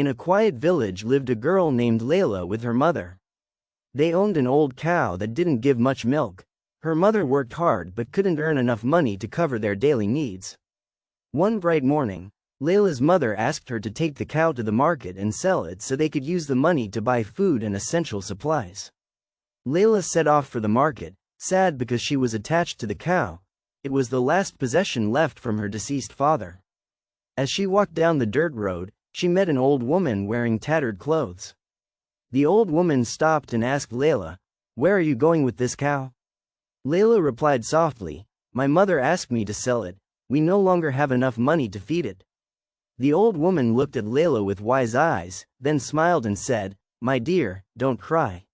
In a quiet village lived a girl named Layla with her mother. They owned an old cow that didn't give much milk. Her mother worked hard but couldn't earn enough money to cover their daily needs. One bright morning, Layla's mother asked her to take the cow to the market and sell it so they could use the money to buy food and essential supplies. Layla set off for the market, sad because she was attached to the cow. It was the last possession left from her deceased father. As she walked down the dirt road, she met an old woman wearing tattered clothes. The old woman stopped and asked Layla, "Where are you going with this cow?" Layla replied softly, "My mother asked me to sell it. We no longer have enough money to feed it." The old woman looked at Layla with wise eyes, then smiled and said, "My dear, don't cry.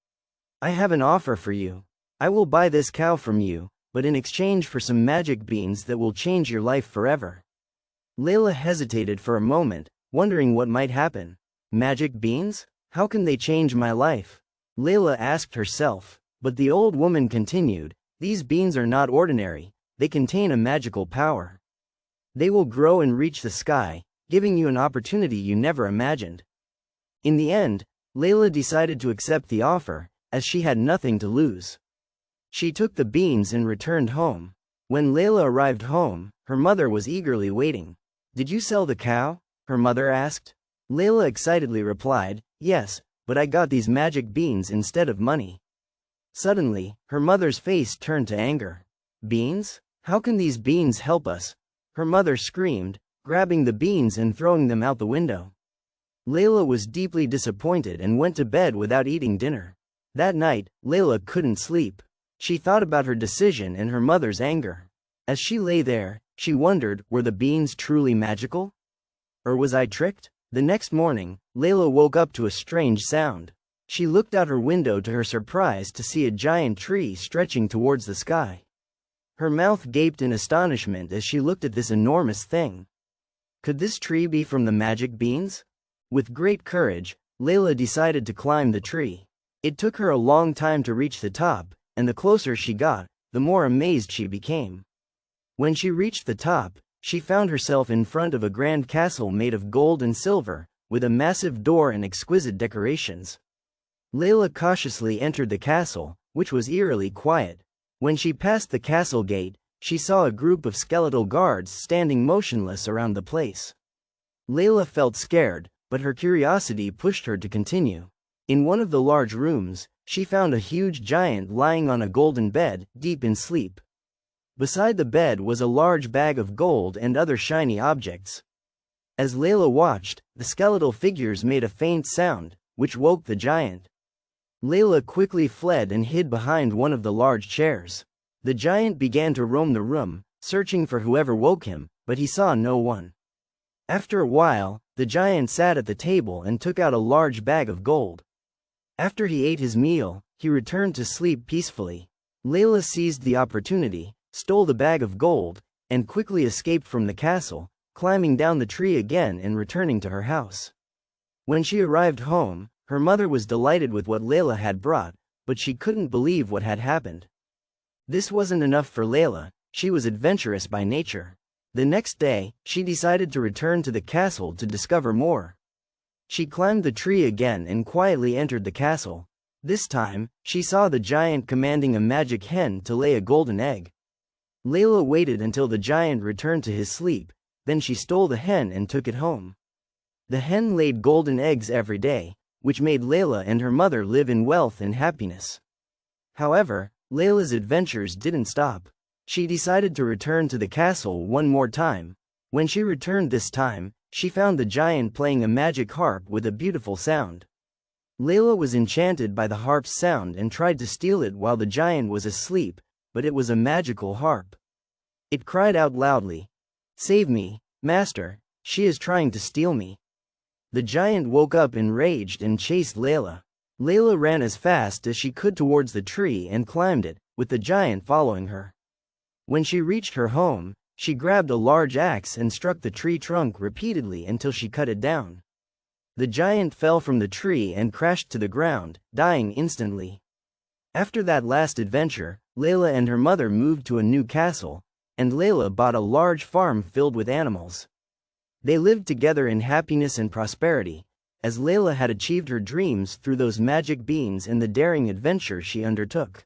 I have an offer for you. I will buy this cow from you, but in exchange for some magic beans that will change your life forever." Layla hesitated for a moment, wondering what might happen. Magic beans? How can they change my life? Layla asked herself. But the old woman continued, "These beans are not ordinary, they contain a magical power. They will grow and reach the sky, giving you an opportunity you never imagined." In the end, Layla decided to accept the offer, as she had nothing to lose. She took the beans and returned home. When Layla arrived home, her mother was eagerly waiting. "Did you sell the cow?" her mother asked. Layla excitedly replied, "Yes, but I got these magic beans instead of money." Suddenly, her mother's face turned to anger. "Beans? How can these beans help us?" her mother screamed, grabbing the beans and throwing them out the window. Layla was deeply disappointed and went to bed without eating dinner. That night, Layla couldn't sleep. She thought about her decision and her mother's anger. As she lay there, she wondered, were the beans truly magical? Or was I tricked? The next morning, Layla woke up to a strange sound. She looked out her window to her surprise to see a giant tree stretching towards the sky. Her mouth gaped in astonishment as she looked at this enormous thing. Could this tree be from the magic beans? With great courage, Layla decided to climb the tree. It took her a long time to reach the top, and the closer she got, the more amazed she became. When she reached the top, she found herself in front of a grand castle made of gold and silver, with a massive door and exquisite decorations. Layla cautiously entered the castle, which was eerily quiet. When she passed the castle gate, she saw a group of skeletal guards standing motionless around the place. Layla felt scared, but her curiosity pushed her to continue. In one of the large rooms, she found a huge giant lying on a golden bed, deep in sleep. Beside the bed was a large bag of gold and other shiny objects. As Layla watched, the skeletal figures made a faint sound, which woke the giant. Layla quickly fled and hid behind one of the large chairs. The giant began to roam the room, searching for whoever woke him, but he saw no one. After a while, the giant sat at the table and took out a large bag of gold. After he ate his meal, he returned to sleep peacefully. Layla seized the opportunity, stole the bag of gold, and quickly escaped from the castle, climbing down the tree again and returning to her house. When she arrived home, her mother was delighted with what Layla had brought, but she couldn't believe what had happened. This wasn't enough for Layla, she was adventurous by nature. The next day, she decided to return to the castle to discover more. She climbed the tree again and quietly entered the castle. This time, she saw the giant commanding a magic hen to lay a golden egg. Layla waited until the giant returned to his sleep, then she stole the hen and took it home. The hen laid golden eggs every day, which made Layla and her mother live in wealth and happiness. However, Layla's adventures didn't stop. She decided to return to the castle one more time. When she returned this time, she found the giant playing a magic harp with a beautiful sound. Layla was enchanted by the harp's sound and tried to steal it while the giant was asleep, but it was a magical harp. It cried out loudly, "Save me, master, she is trying to steal me." The giant woke up enraged and chased Layla. Layla ran as fast as she could towards the tree and climbed it, with the giant following her. When she reached her home, she grabbed a large axe and struck the tree trunk repeatedly until she cut it down. The giant fell from the tree and crashed to the ground, dying instantly. After that last adventure, Layla and her mother moved to a new castle, and Layla bought a large farm filled with animals. They lived together in happiness and prosperity, as Layla had achieved her dreams through those magic beans and the daring adventure she undertook.